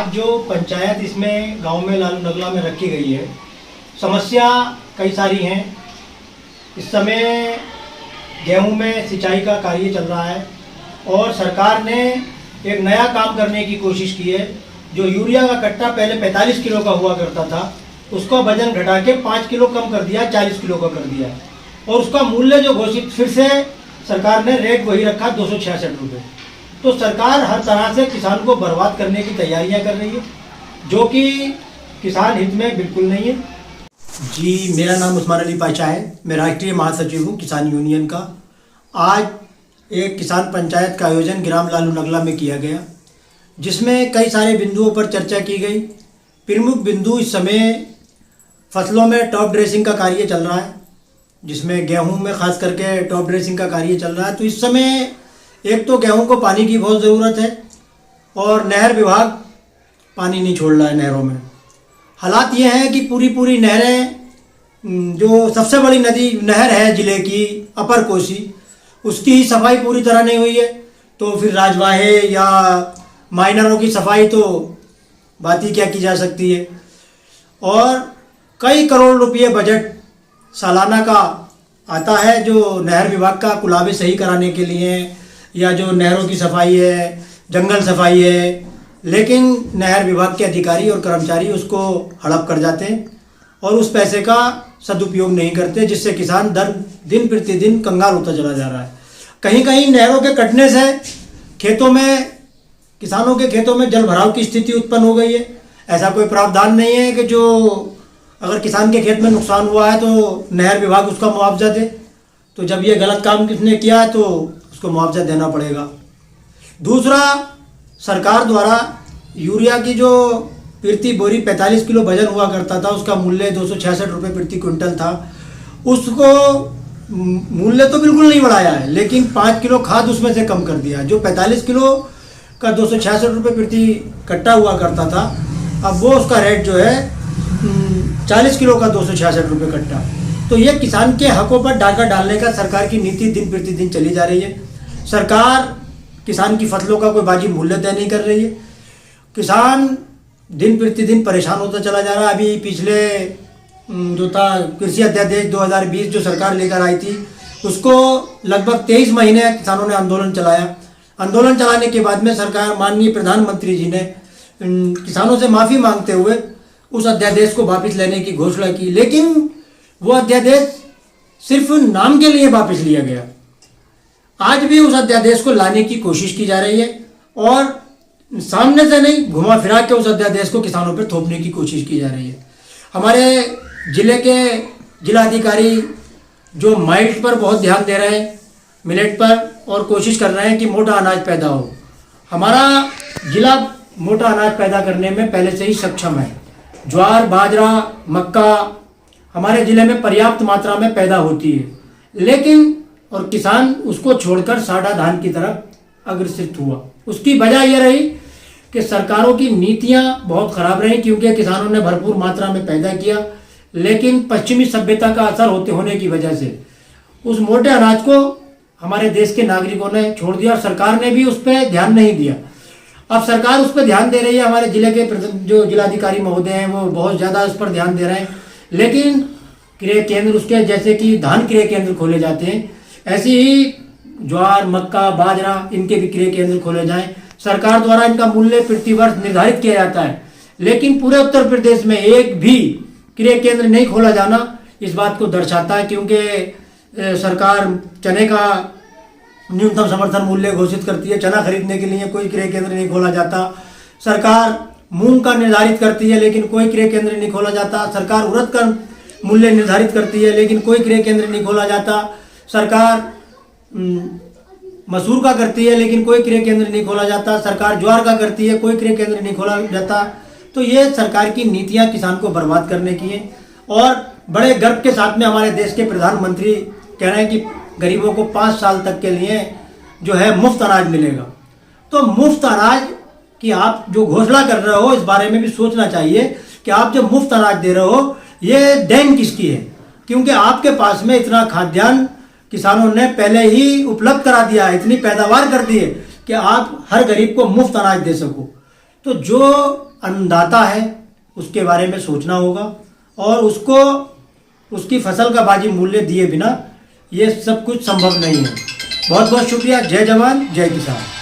आज जो पंचायत इसमें गांव में लालू नगला में रखी गई है, समस्या कई सारी हैं। इस समय गेहूं में सिंचाई का कार्य चल रहा है और सरकार ने एक नया काम करने की कोशिश की है। जो यूरिया का कट्टा पहले 45 किलो का हुआ करता था, उसका वजन घटा के 5 किलो कम कर दिया, 40 किलो का कर दिया। और उसका मूल्य जो घोषित फिर से सरकार ने रेट वही रखा 266 रुपये। तो सरकार हर तरह से किसान को बर्बाद करने की तैयारियां कर रही है, जो कि किसान हित में बिल्कुल नहीं है। जी, मेरा नाम उस्मान अली पाशा है। मैं राष्ट्रीय महासचिव हूँ किसान यूनियन का। आज एक किसान पंचायत का आयोजन ग्राम लालू नगला में किया गया, जिसमें कई सारे बिंदुओं पर चर्चा की गई। प्रमुख बिंदु इस समय फसलों में टॉप ड्रेसिंग का कार्य चल रहा है, जिसमें गेहूं में खास करके टॉप ड्रेसिंग का कार्य चल रहा है। तो इस समय एक तो गेहूं को पानी की बहुत ज़रूरत है और नहर विभाग पानी नहीं छोड़ रहा है नहरों में। हालात ये हैं कि पूरी नहरें, जो सबसे बड़ी नहर है ज़िले की अपर कोसी, उसकी ही सफाई पूरी तरह नहीं हुई है। तो फिर राजवाहे या माइनरों की सफाई तो बात ही क्या की जा सकती है। और कई करोड़ रुपये बजट सालाना का आता है जो नहर विभाग का कुलाबे सही कराने के लिए, या जो नहरों की सफाई है, जंगल सफाई है, लेकिन नहर विभाग के अधिकारी और कर्मचारी उसको हड़प कर जाते हैं और उस पैसे का सदुपयोग नहीं करते, जिससे किसान दिन प्रतिदिन कंगाल होता चला जा रहा है। कहीं कहीं नहरों के कटने से किसानों के खेतों में जल भराव की स्थिति उत्पन्न हो गई है। ऐसा कोई प्रावधान नहीं है कि जो अगर किसान के खेत में नुकसान हुआ है तो नहर विभाग उसका मुआवजा दे। तो जब ये गलत काम किसने किया है तो उसको मुआवजा देना पड़ेगा। दूसरा, सरकार द्वारा यूरिया की जो प्रति बोरी 45 किलो वजन हुआ करता था, उसका मूल्य 266 रुपये प्रति क्विंटल था। उसको मूल्य तो बिल्कुल नहीं बढ़ाया है, लेकिन 5 किलो खाद उसमें से कम कर दिया। जो 45 किलो का 266 रुपये प्रति कट्टा हुआ करता था, अब वो उसका रेट जो है 40 किलो का 266 रुपये कट्टा। तो ये किसान के हकों पर डाका डालने का सरकार की नीति दिन प्रतिदिन चली जा रही है। सरकार किसान की फसलों का कोई वाजिब मूल्य तय नहीं कर रही है। किसान दिन प्रतिदिन परेशान होता चला जा रहा है। अभी पिछले जो था कृषि अध्यादेश 2020 जो सरकार लेकर आई थी, उसको लगभग 23 महीने किसानों ने आंदोलन चलाया। आंदोलन चलाने के बाद में सरकार, माननीय प्रधानमंत्री जी ने किसानों से माफ़ी मांगते हुए उस अध्यादेश को वापस लेने की घोषणा की, लेकिन वो अध्यादेश सिर्फ नाम के लिए वापस लिया गया। आज भी उस अध्यादेश को लाने की कोशिश की जा रही है और सामने से नहीं, घुमा फिरा के उस अध्यादेश को किसानों पर थोपने की कोशिश की जा रही है। हमारे जिले के जिलाधिकारी जो माइल्ड पर बहुत ध्यान दे रहे हैं, मिलेट पर, और कोशिश कर रहे हैं कि मोटा अनाज पैदा हो। हमारा जिला मोटा अनाज पैदा करने में पहले से ही सक्षम है। ज्वार, बाजरा, मक्का हमारे ज़िले में पर्याप्त मात्रा में पैदा होती है, लेकिन और किसान उसको छोड़कर साड़ा धान की तरफ अग्रसर हुआ। उसकी वजह यह रही कि सरकारों की नीतियां बहुत खराब रही, क्योंकि किसानों ने भरपूर मात्रा में पैदा किया, लेकिन पश्चिमी सभ्यता का असर होने की वजह से उस मोटे अनाज को हमारे देश के नागरिकों ने छोड़ दिया और सरकार ने भी उस पर ध्यान नहीं दिया। अब सरकार उस पर ध्यान दे रही है। हमारे जिले के जो जिलाधिकारी महोदय हैं वो बहुत ज़्यादा उस पर ध्यान दे रहे हैं, लेकिन क्रय केंद्र उसके जैसे कि धान क्रय केंद्र खोले जाते हैं, ऐसे ही ज्वार, मक्का, बाजरा, इनके भी क्रय केंद्र खोले जाएं। सरकार द्वारा इनका मूल्य प्रति वर्ष निर्धारित किया जाता है, लेकिन पूरे उत्तर प्रदेश में एक भी क्रय केंद्र नहीं खोला जाना इस बात को दर्शाता है, क्योंकि सरकार चने का न्यूनतम समर्थन मूल्य घोषित करती है, चना खरीदने के लिए कोई क्रय केंद्र नहीं खोला जाता। सरकार मूंग का निर्धारित करती है, लेकिन कोई क्रय केंद्र नहीं खोला जाता। सरकार उड़द का मूल्य निर्धारित करती है, लेकिन कोई क्रय केंद्र नहीं खोला जाता। सरकार मसूर का करती है, लेकिन कोई क्रय केंद्र नहीं खोला जाता। सरकार ज्वार का करती है, कोई क्रय केंद्र नहीं खोला जाता। तो ये सरकार की नीतियां किसान को बर्बाद करने की हैं। और बड़े गर्व के साथ में हमारे देश के प्रधानमंत्री कह रहे हैं कि गरीबों को 5 साल तक के लिए जो है मुफ्त अनाज मिलेगा। तो मुफ्त अनाज की आप जो घोषणा कर रहे हो, इस बारे में भी सोचना चाहिए कि आप जो मुफ्त अनाज दे रहे हो, ये देन किसकी है? क्योंकि आपके पास में इतना खाद्यान्न किसानों ने पहले ही उपलब्ध करा दिया है, इतनी पैदावार कर दी है कि आप हर गरीब को मुफ्त अनाज दे सको। तो जो अन्नदाता है उसके बारे में सोचना होगा और उसको उसकी फसल का वाजिब मूल्य दिए बिना ये सब कुछ संभव नहीं है। बहुत बहुत शुक्रिया। जय जवान जय किसान।